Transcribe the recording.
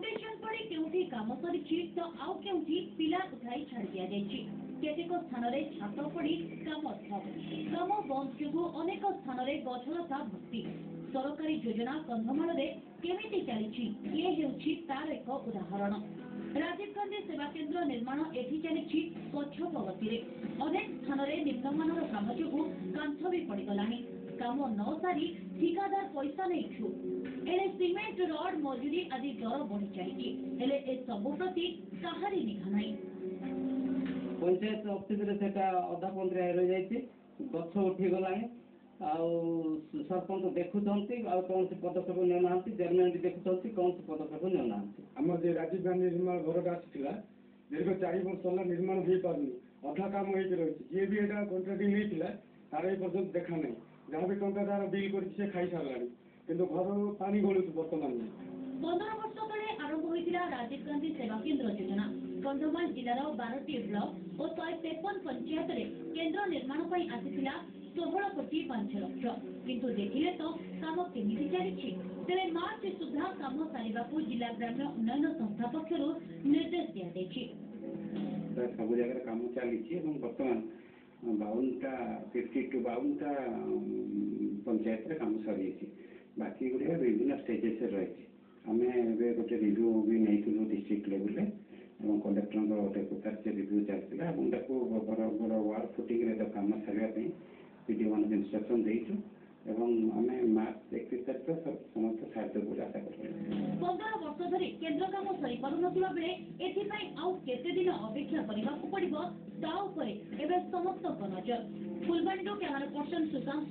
Quotation पड़े केउठी काम सरिछि तो आउ केउठी पिला उठाई छाड़ दिया जायछि। केतेक स्थान रे छात पड़ी काम ठप। काम बंद जोगु अनेक स्थान रे गछलता भर्ती। सरकारी योजना कंधमाल रे केमिति चलिछि ये हेउछि तार एक उदाहरण। राजीव गांधी सेवा केन्द्र निर्माण एठी चलिछि पक्ष प्रगति रे। अनेक स्थान रे निम्नमानर काम जोगु कांथ भी पड़ी गलानी। काम न सारी ठिकादार पैसा नहीं छु। एले सीमेंट रड मजूरी आदि दर बढ़ी चलिछि। एले ए सब प्रति काहारी निघा नाही। पंचायत ऑफिस रे सेटा अधा पंद्रह रह जायछि। गछ उठी गलानी। सरपंच देखुंती कौन सी पदक्षेप नेना चेयरमैन भी देखुंती कौन सी पदक्षेप नेना आम जो राजीव गांधी निर्माण घरटा आसाला दीर्घ 4 वर्ष है निर्माण हो पार अधा काम हो रही जी भी यहाँ कंट्राक्टिंग नहीं तार पर्यटन देखा नहीं जहाँ भी टंका तार बिल कर खाई सारा कि घर पानी गलु बर्तमान 15 वर्ष तले आरंभ होइतिला राजीव गांधी सेवा केन्द्र योजना। कंधमाल जिलार 12टी ब्लॉक और 153 पंचायत रे केन्द्र निर्माण पई आसीतिला 16 कोटी 5 लाख। किंतु देखिले तो काम केमिति चलिछि तेरे मार्च सुधा काम सारिबाकू जिला ग्राम्य उन्नयन संस्था पक्षरु निर्देश दिया दैछि। सब जगह काम चली बर्तमान 52टा पंचायत काम सरी बाकी गुड़िया विभिन्न स्टेजेस रही आम गोटे रिव्यू भी नहीं डिस्ट्रिक्ट लेवल कलेक्टर गोटे प्रकार से रिव्यू चलता बड़ बड़ वार्ड फुटिंग कम सारे पीडी मान इन्स्ट्रक्शन देचु आम मार्च 31 तारीख समस्त साहित्य को आशा कर 15 वर्ष धरी केन्द्र काम सरी पारुनथिबा बेले एथिपई आउ केते दिन अपेक्षा करबाकू पड़िबो ता उपरे एबे समस्त नजर। Phulbani camera person Sushant